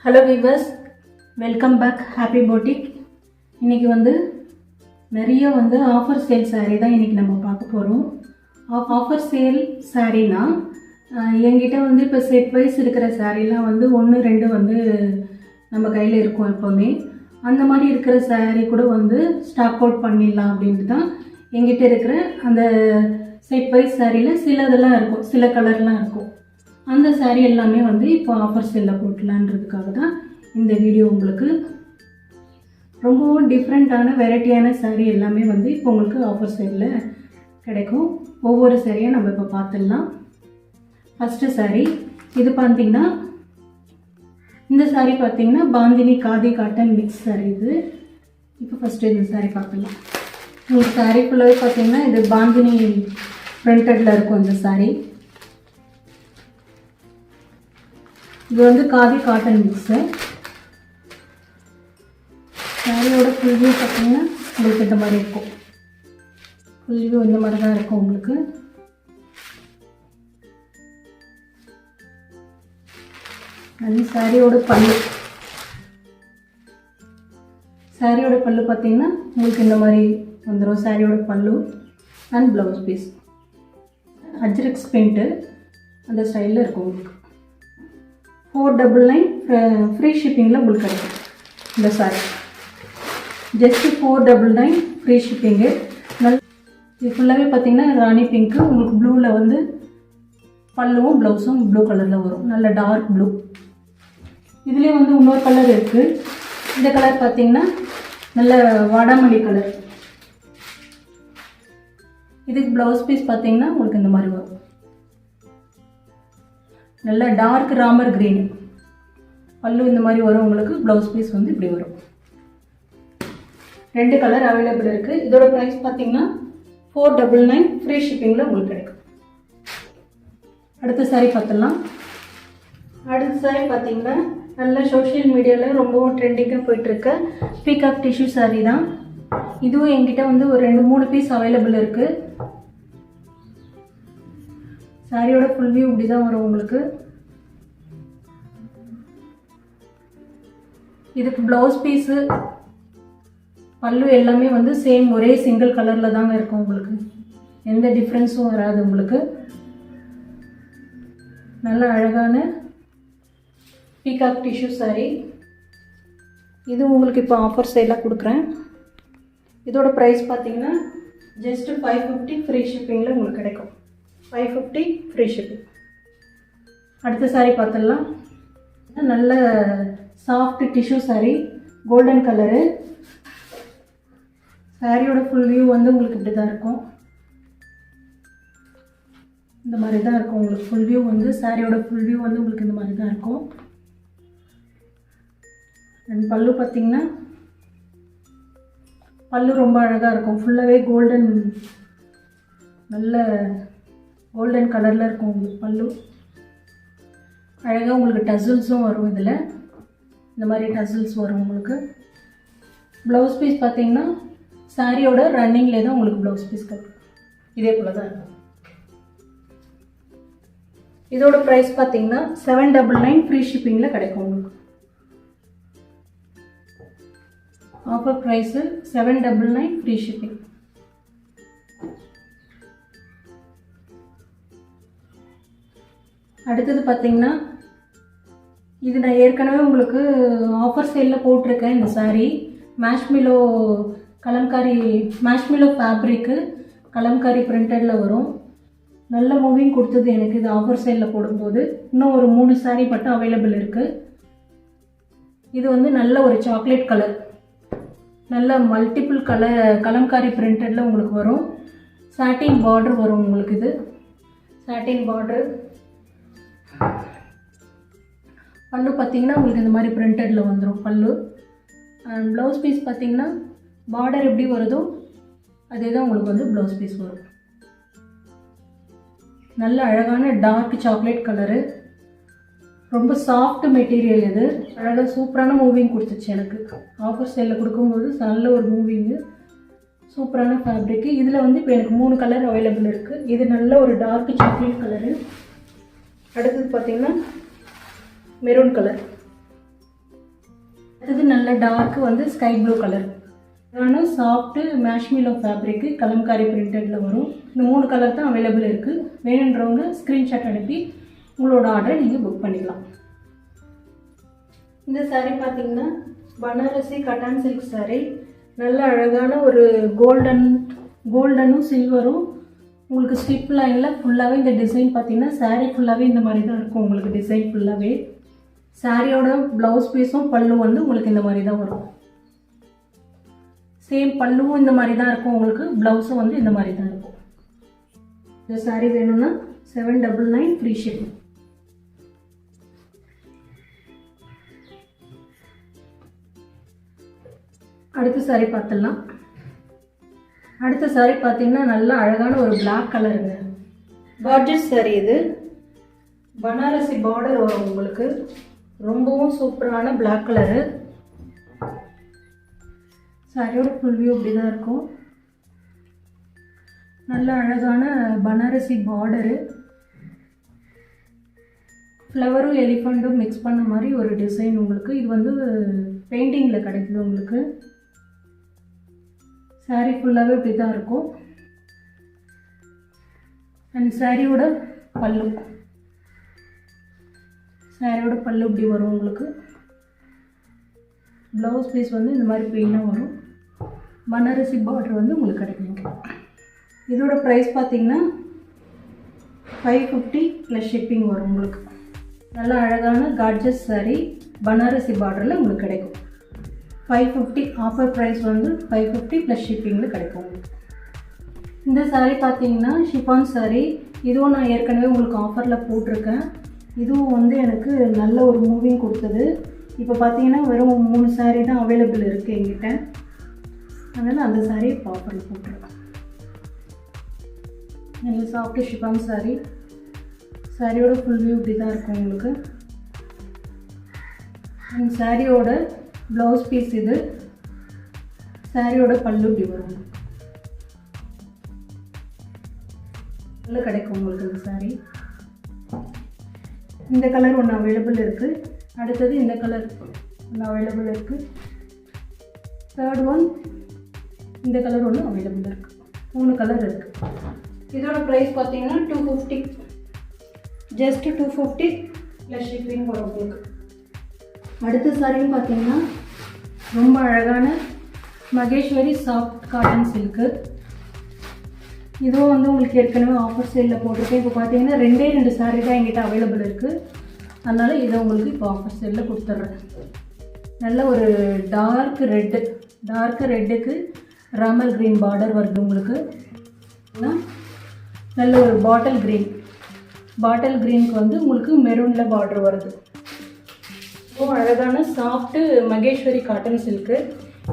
Hello viewers, welcome back happy boutique. இன்றைக்கி நிறைய offer sale saree தான் இன்றைக்கி நம்ம பார்க்க போகிறோம். ஆஃபர் சேல் சாரீனா என்கிட்ட இப்போ செட் வைஸ் இருக்கிற சாரீலாம் 1 2 நம்ம கையில் இருக்கும். எப்போவுமே அந்த மாதிரி இருக்கிற சாரீ கூட ஸ்டாக் அவுட் பண்ணிடலாம் அப்படின்ட்டு தான் என்கிட்ட இருக்கிற அந்த செட் வைஸ் சாரியில் சில இதெல்லாம் இருக்கும், சில கலர்லாம் இருக்கும். அந்த சாரீ எல்லாமே இப்போ ஆஃபர் சேலில் போட்டலான்றதுக்காக தான் இந்த வீடியோ. உங்களுக்கு ரொம்பவும் டிஃப்ரெண்ட்டான வெரைட்டியான சாரீ எல்லாமே இப்போ உங்களுக்கு ஆஃபர் சேலில் கிடைக்கும். ஒவ்வொரு சாரியாக நம்ம இப்போ பார்த்துடலாம். ஃபஸ்ட்டு சாரீ இது பார்த்திங்கன்னா, இந்த சாரீ பார்த்திங்கன்னா பாந்தினி காதி காட்டன் மிக்ஸ் சாரீ. இது இப்போ ஃபஸ்ட்டு இந்த சாரீ பார்க்கலாம். இந்த சாரீ ஃபுல்லாகவே பார்த்திங்கன்னா இது பாந்தினி பிரிண்டடில் இருக்கும். இந்த சாரீ இது காதி காட்டன் மிக்ஸு. சாரியோட ஃபுல் வியூ பார்த்திங்கன்னா உங்களுக்கு இந்த மாதிரி இருக்கும். ஃபுல் வியூ இந்த மாதிரி தான் இருக்கும் உங்களுக்கு. அது சாரியோட பல்லு. சாரியோட பல்லு பார்த்திங்கன்னா உங்களுக்கு இந்த மாதிரி வந்துடும். சாரியோட பல்லு அண்ட் ப்ளவுஸ் பீஸ் அஜ்ரக்ஸ் பிரிண்ட்டு அந்த ஸ்டைலில் இருக்கும். உங்களுக்கு 499 ஃப்ரீ ஷிப்பிங்கில் உங்களுக்கு கிடைக்கும். இந்த சாரி ஜஸ்ட்டு 499 ஃப்ரீ ஷிப்பிங்கு. இது ஃபுல்லாகவே பார்த்திங்கன்னா ராணி பிங்க்கு. உங்களுக்கு ப்ளூவில் பல்லுவும் ப்ளவுஸும் ப்ளூ கலரில் வரும், நல்ல டார்க் ப்ளூ. இதுலேயே இன்னொரு கலர் இருக்குது. இந்த கலர் பார்த்திங்கன்னா நல்ல வாடாமல்லி கலர். இதுக்கு ப்ளவுஸ் பீஸ் பார்த்திங்கன்னா உங்களுக்கு இந்த மாதிரி வரும், நல்ல டார்க் ராமர் கிரீன். பல்லு இந்த மாதிரி வரும் உங்களுக்கு. ப்ளவுஸ் பீஸ் இப்படி வரும். 2 கலர் அவைலபிள் இருக்குது. இதோட ப்ரைஸ் பார்த்தீங்கன்னா 499 ஃப்ரீ ஷிப்பிங்கில் உங்களுக்கு கிடைக்கும். அடுத்த சாரீ பார்த்துடலாம். அடுத்த சாரீ பார்த்தீங்கன்னா நல்ல சோஷியல் மீடியாவில் ரொம்பவும் ட்ரெண்டிங்காக போயிட்டுருக்க பீகாக் டிஷ்யூ சாரீ தான். இதுவும் என்கிட்ட ஒரு 2-3 பீஸ் அவைலபிள் இருக்குது. சாரியோட ஃபுல் வியூ இப்படி தான் வரும் உங்களுக்கு. இதுக்கு ப்ளவுஸ் பீஸு பல்லு எல்லாமே சேம் ஒரே சிங்கிள் கலரில் தாங்க இருக்கும். உங்களுக்கு எந்த டிஃப்ரென்ஸும் வராது. உங்களுக்கு நல்ல அழகான பீகாக் டிஷ்யூ சாரீ. இது உங்களுக்கு இப்போ ஆஃபர் சேலாக கொடுக்குறேன். இதோட ப்ரைஸ் பார்த்தீங்கன்னா ஜஸ்ட்டு 550 ஃப்ரீ ஷிப்பிங்கில் உங்களுக்கு கிடைக்கும். 550 ஃப்ரீ ஷிப்பிங். அடுத்த சாரீ பார்த்துடலாம். நல்ல soft tissue sari, golden colour. சாரியோட ஃபுல் வியூ உங்களுக்கு இப்படி தான் இருக்கும். இந்த மாதிரி தான் இருக்கும் உங்களுக்கு ஃபுல் வியூ. சாரியோட ஃபுல் வியூ உங்களுக்கு இந்த மாதிரி தான் இருக்கும். அண்ட் பல்லு பார்த்திங்கன்னா பல்லு ரொம்ப அழகாக இருக்கும். ஃபுல்லாகவே கோல்டன், நல்ல கோல்டன் கலரில் இருக்கும் உங்களுக்கு பல்லு. அழகாக உங்களுக்கு டசில்ஸும் வரும். இதில் இந்த மாதிரி டசில்ஸ் வரும் உங்களுக்கு. ப்ளவுஸ் பீஸ் பார்த்தீங்கன்னா சாரியோட ரன்னிங்லேயே தான் உங்களுக்கு ப்ளவுஸ் பீஸ் கிடைக்கும். இதே போல் தான் இருக்கும். இதோட ப்ரைஸ் பார்த்தீங்கன்னா 799 ஃப்ரீ ஷிப்பிங்கில் கிடைக்கும் உங்களுக்கு. Offer price 799 free shipping. அடுத்தது பார்த்திங்கன்னா இது நான் ஏற்கனவே உங்களுக்கு ஆஃபர் சேலில் போட்டிருக்கேன். இந்த சாரீ மேஷ்மிலோ கலம்காரி, மேஷ்மிலோ ஃபேப்ரிக்கு கலம்காரி பிரிண்டடில் வரும். நல்ல மூவிங் கொடுத்தது எனக்கு இது ஆஃபர் சேலில் போடும்போது. இன்னும் ஒரு 3 சாரீ மட்டும் அவைலபிள் இருக்குது. இது நல்ல ஒரு சாக்லேட் கலர், நல்ல மல்டிபிள் கலர் கலம்காரி பிரிண்டடில் உங்களுக்கு வரும். சாட்டின் பார்டர் வரும் உங்களுக்கு. இது சாட்டின் பார்டர். பல்லு பார்த்திங்கன்னா உங்களுக்கு இந்த மாதிரி பிரிண்டடில் வந்துடும் பல்லு. அண்ட் ப்ளவுஸ் பீஸ் பார்த்திங்கன்னா பார்டர் எப்படி வருதோ அதே தான் உங்களுக்கு ப்ளவுஸ் பீஸ் வரும். நல்ல அழகான டார்க் சாக்லேட் கலரு, ரொம்ப சாஃப்ட் மெட்டீரியல். இது அழகாக சூப்பரான மூவிங் கொடுத்துச்சு எனக்கு. ஆஃபர் சேலில் கொடுக்கும்போது நல்ல ஒரு மூவிங்கு, சூப்பரான ஃபேப்ரிக்கு. இதில் இப்போ எனக்கு 3 கலர் அவைலபிள் இருக்குது. இது நல்ல ஒரு டார்க் சாக்லேட் கலரு. அடுத்தது பார்த்திங்கன்னா மெரூன் கலர். இது நல்ல டார்க் வந்து ஸ்கை ப்ளூ கலர். ஆனால் சாஃப்ட்டு மேஷ்மிலோ ஃபேப்ரிக்கு கலம்காரி பிரிண்டடில் வரும். இந்த 3 கலர் தான் அவைலபிள் இருக்குது. வேணுன்றவங்க ஸ்க்ரீன்ஷாட் அனுப்பி உங்களோட ஆர்டரை நீங்கள் புக் பண்ணிக்கலாம். இந்த சாரீ பார்த்தீங்கன்னா பனாரசி கட்டான் சில்க் சாரீ. நல்ல அழகான ஒரு கோல்டனும் சில்வரும் உங்களுக்கு ஸ்டிப் லைனில் ஃபுல்லாகவே இந்த டிசைன் பார்த்தீங்கன்னா சாரீ ஃபுல்லாகவே இந்த மாதிரி தான் இருக்கும். உங்களுக்கு டிசைன் ஃபுல்லாகவே சாரியோட ப்ளவுஸ் பீஸும் பல்லு வந்து உங்களுக்கு இந்த மாதிரி தான் வரும். சேம் பல்லுவும் இந்த மாதிரி தான் இருக்கும். உங்களுக்கு ப்ளவுஸும் வந்து இந்த மாதிரி தான் இருக்கும். இந்த சாரீ வேணும்னா 799 ஃப்ரீ ஷிப்பிங். அடுத்த சாரீ பார்த்துடலாம். அடுத்த சாரீ பார்த்தீங்கன்னா நல்ல அழகான ஒரு பிளாக் கலருங்க. கார்ஜஸ் சாரீ. இது பனாரசி பார்டர் வரும் உங்களுக்கு. ரொம்பவும் சூப்பரான பிளாக் கலரு. சாரியோட ஃபுல் வியூ இப்படி தான் இருக்கும். நல்ல அழகான பனாரசி பார்டரு. ஃப்ளவரும் எலிஃபண்ட்டும் மிக்ஸ் பண்ண மாதிரி ஒரு டிசைன் உங்களுக்கு. இது வந்து பெயிண்டிங்கில் கிடைக்குது உங்களுக்கு. சாரீ ஃபுல்லாகவே இப்படி தான் இருக்கும். அண்ட் சாரியோட பல்லு இப்படி வரும் உங்களுக்கு. ப்ளவுஸ் பீஸ் வந்து இந்த மாதிரி பெயினாக வரும். பனாரசி பார்டர் வந்து உங்களுக்கு கிடைக்கும். இதோட ப்ரைஸ் பார்த்தீங்கன்னா 550 ப்ளஸ் ஷிப்பிங் வரும் உங்களுக்கு. நல்ல அழகான கார்ஜஸ் சாரீ பனாரசி பார்டரில் உங்களுக்கு கிடைக்கும். 550 ஆஃபர் ப்ரைஸ் வந்து 550 ப்ளஸ் ஷிப்பிங்கில் கிடைக்கும் உங்களுக்கு. இந்த சாரீ பார்த்தீங்கன்னா ஷிஃபான் சாரீ. இதுவும் நான் ஏற்கனவே உங்களுக்கு ஆஃபரில் போட்டிருக்கேன். இதுவும் வந்து எனக்கு நல்ல ஒரு மூவிங் கொடுத்தது. இப்போ பார்த்தீங்கன்னா வெறும் 3 சாரீ தான் அவைலபிள் இருக்குது என்கிட்ட. அதனால் அந்த சாரீ இப்போ ஆஃபரில் போட்டிருக்கேன். நல்ல சாஃப்ட் ஷிஃபான் சாரீ. சாரியோட ஃபுல் வியூ இப்படி தான் இருக்கும் உங்களுக்கு. அந்த சாரியோட ப்ளவுஸ் பீஸ் இது. சாரியோட பல்லு இப்படி வரும். நல்ல கிடைக்கும் உங்களுக்கு இந்த சாரீ. இந்த கலர் ஒன்று அவைலபிள் இருக்குது. அடுத்தது இந்த கலர் ஒன்று அவைலபிள் இருக்குது. தேர்ட் ஒன் இந்த கலர் ஒன்று அவைலபிள் இருக்குது. 3 கலர் இருக்குது. இதோட ப்ரைஸ் பார்த்தீங்கன்னா 250. ஜஸ்ட் 250 ப்ளஸ் ஷிப்பிங் வரும் உங்களுக்கு. அடுத்த சாரின்னு பார்த்தீங்கன்னா ரொம்ப அழகான மகேஸ்வரி சாஃப்ட் காட்டன் சில்க்கு. இதுவும் வந்து உங்களுக்கு ஏற்கனவே ஆஃபர் சேலில் போட்டிருக்கேன். இப்போ பார்த்தீங்கன்னா 2 சாரீ தான் என்கிட்ட அவைலபிள் இருக்குது. அதனால் இதை உங்களுக்கு இப்போ ஆஃபர் சேலில் கொடுத்துட்றேன். நல்ல ஒரு டார்க் ரெட்டுக்கு ராமல் க்ரீன் பார்டர் வருது உங்களுக்கு. நல்ல ஒரு பாட்டில் க்ரீனுக்கு வந்து உங்களுக்கு மெரூனில் பார்டர் வருது. ரொம்ப அழகான சாஃப்ட்டு மகேஸ்வரி காட்டன் சில்க்கு.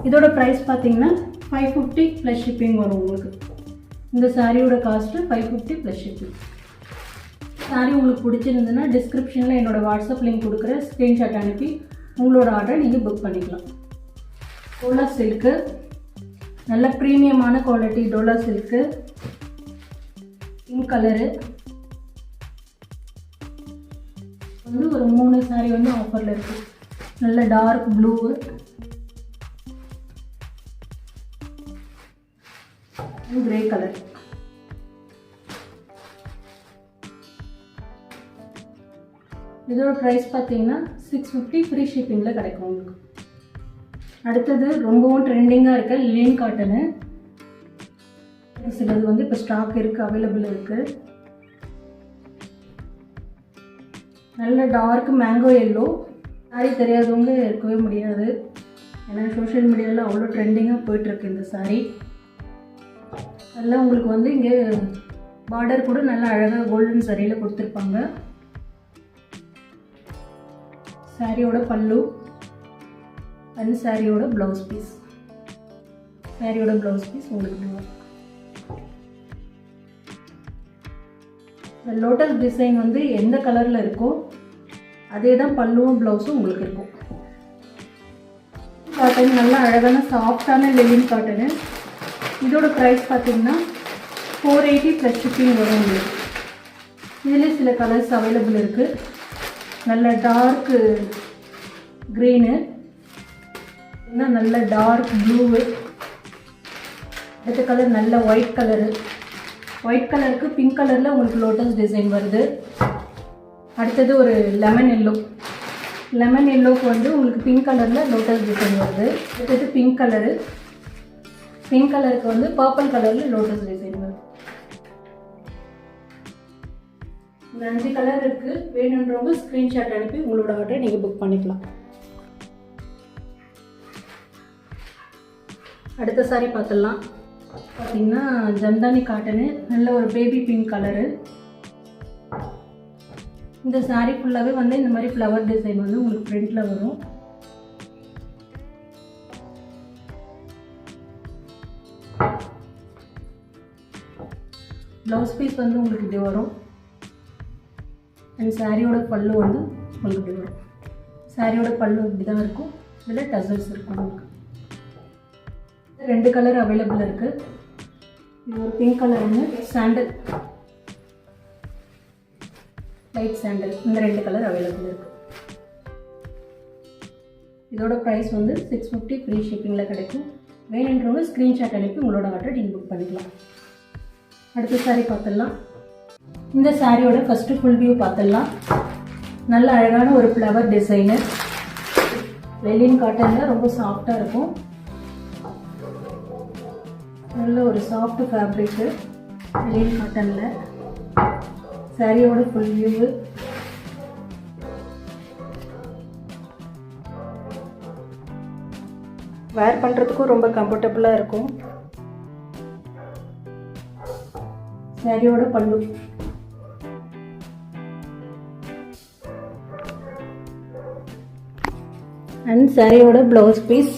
இதோட ப்ரைஸ் பார்த்தீங்கன்னா 550 ப்ளஸ் ஷிப்பிங் வரும் உங்களுக்கு. இந்த சாரியோட காஸ்ட்டு 550 ப்ளஸ் ஷிப்பிங். சாரீ உங்களுக்கு பிடிச்சிருந்ததுன்னா டிஸ்கிரிப்ஷனில் என்னோடய வாட்ஸ்அப் லிங்க் கொடுக்குற ஸ்க்ரீன்ஷாட் அனுப்பி உங்களோட ஆர்டரை நீங்கள் புக் பண்ணிக்கலாம். டோலா சில்க்கு. நல்ல ப்ரீமியமான quality Dola silk. Pink colour வந்து ஒரு 3 சாரீ வந்து ஆஃபரில் இருக்குது. நல்ல டார்க் ப்ளூ, கிரே கலர். இதோட ப்ரைஸ் பார்த்தீங்கன்னா 650 ஃப்ரீ ஷிப்பிங்கில் கிடைக்கும் உங்களுக்கு. அடுத்தது ரொம்பவும் ட்ரெண்டிங்காக இருக்க லினன் காட்டனு. சிலது வந்து இப்போ ஸ்டாக் இருக்குது, அவைலபிள் இருக்குது. நல்ல டார்க் மேங்கோ எல்லோ. சாரீ தெரியாதவங்க இருக்கவே முடியாது. ஏன்னா சோஷியல் மீடியாவில் அவ்வளோ ட்ரெண்டிங்காக போயிட்டுருக்கு இந்த சாரீ. நல்லா உங்களுக்கு வந்து இங்கே பார்டர் கூட நல்லா அழகாக கோல்டன் சாரியில் கொடுத்துருப்பாங்க. சாரியோட பல்லு அண்ட் சாரியோட ப்ளவுஸ் பீஸ். உங்களுக்கு இந்த லோட்டஸ் டிசைன் வந்து எந்த கலரில் இருக்கோ அதே தான் பல்லுவும் ப்ளவுஸும் உங்களுக்கு இருக்கும். காட்டன் நல்லா அழகான சாஃப்டான லெனின் காட்டனு. இதோட ப்ரைஸ் பார்த்தீங்கன்னா 480 ப்ளஸ் ஷிப்பிங் வரும் உங்களுக்கு. இதில் சில கலர்ஸ் அவைலபிள் இருக்குது. நல்ல டார்க்கு க்ரீனு, இன்னும் நல்ல டார்க் ப்ளூவு. அடுத்த கலர் நல்ல ஒயிட் கலரு. ஒயிட் கலருக்கு பிங்க் கலரில் உங்களுக்கு லோட்டஸ் டிசைன் வருது. அடுத்தது ஒரு லெமன் எல்லோ. லெமன் எல்லோவுக்கு வந்து உங்களுக்கு பிங்க் கலரில் லோட்டஸ் டிசைன் வருது. அடுத்தது பிங்க் கலரு. பிங்க் கலருக்கு வந்து பர்பிள் கலரில் லோட்டஸ் டிசைன் வருது. இந்த 5 கலர் இருக்குது. வேணுன்றவங்க ஸ்க்ரீன்ஷாட் அனுப்பி உங்களோட ஆர்டரை நீங்கள் புக் பண்ணிக்கலாம். அடுத்த சாரி பார்த்துடலாம். பார்த்தீங்கன்னா ஜம்தானி காட்டனு, நல்ல ஒரு பேபி பிங்க் கலரு. இந்த சாரீ ஃபுல்லாகவே வந்து இந்த மாதிரி ஃப்ளவர் டிசைன் வந்து உங்களுக்கு ஃப்ரண்ட்டில் வரும். ப்ளவுஸ் பீஸ் வந்து உங்களுக்கு இப்படி வரும். அண்ட் சாரியோட பல்லு வந்து உங்களுக்கு இப்படி வரும். சாரியோட பல்லு இப்படி தான் இருக்கும். இதில் டசல்ஸ் இருக்கும். உங்களுக்கு 2 கலர் அவைலபிள் இருக்குது. இது ஒரு பிங்க் கலர் ஒன்று, சாண்டல், லைட் சாண்டல். இந்த 2 கலர் அவைலபிள் இருக்குது. இதோட ப்ரைஸ் வந்து 650 ஃப்ரீ ஷிப்பிங்கில் கிடைக்கும். வேணுன்றவங்க ஸ்க்ரீன்ஷாட் அனுப்பி உங்களோட ஆர்டர் நீங்கள் புக் பண்ணிக்கலாம். அடுத்த சாரீ பார்த்துடலாம். இந்த சாரியோட ஃபஸ்ட்டு ஃபுல் வியூ பார்த்துடலாம். நல்ல அழகான ஒரு ஃப்ளவர் டிசைனு. வெல்லின் காட்டனில் ரொம்ப சாஃப்டாக இருக்கும். நல்ல ஒரு சாஃப்ட் ஃபேப்ரிக்கு வெல்லின் காட்டனில். சாரியோட ஃபுல் வியூவு. வேர் பண்ணுறதுக்கும் ரொம்ப கம்ஃபர்டபுளாக இருக்கும். சாரியோட பல்லு. அண்ட் சாரியோட ப்ளவுஸ் பீஸ்.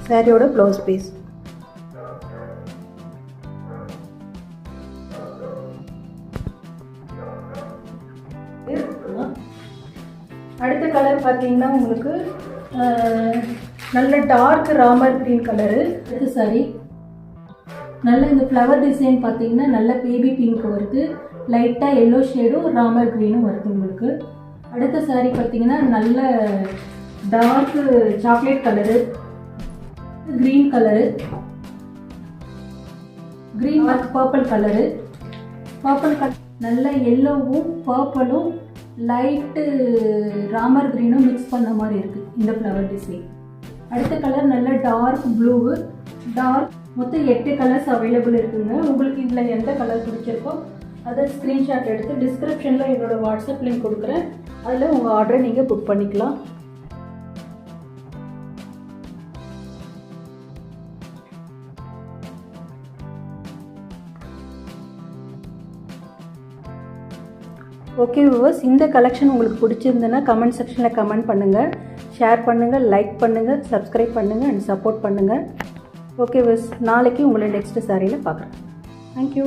சாரியோட ப்ளவுஸ் பீஸ். அடுத்த கலர் பார்த்தீங்கன்னா உங்களுக்கு நல்ல டார்க் ராமர் கிரீன் கலரு. அடுத்த சாரி நல்ல இந்த ஃப்ளவர் டிசைன் பார்த்தீங்கன்னா நல்ல பேபி பிங்க் வருது. லைட்டாக எல்லோ ஷேடும் ராமர் க்ரீனும் வருது உங்களுக்கு. அடுத்த சாரி பார்த்தீங்கன்னா நல்ல dark chocolate colour, green colour, green purple colour. Purple colour நல்ல எல்லோவும் பர்பிளும் லைட்டு ராமர் க்ரீனும் மிக்ஸ் பண்ண மாதிரி இருக்குது இந்த ஃப்ளவர் டிசைன். அடுத்த கலர் நல்ல டார்க் ப்ளூவு. மொத்தம் 8 கலர்ஸ் அவைலபிள் இருக்குங்க. உங்களுக்கு இதில் எந்த கலர் பிடிச்சிருக்கோ அதை ஸ்க்ரீன்ஷாட் எடுத்து டிஸ்கிரிப்ஷனில் என்னோட வாட்ஸ்அப் லிங்க் கொடுக்குறேன். அதில் உங்கள் ஆர்டரை நீங்கள் புக் பண்ணிக்கலாம். ஓகே வியூவர்ஸ், இந்த கலெக்ஷன் உங்களுக்கு பிடிச்சிருந்ததுன்னா கமெண்ட் செக்ஷனில் கமெண்ட் பண்ணுங்கள், ஷேர் பண்ணுங்கள், லைக் பண்ணுங்கள், சப்ஸ்கிரைப் பண்ணுங்கள் அண்ட் சப்போர்ட் பண்ணுங்கள். ஓகே வியூவர்ஸ், நாளைக்கு உங்களை நெக்ஸ்ட் சாரியில் பார்க்குறேன். தேங்க்யூ.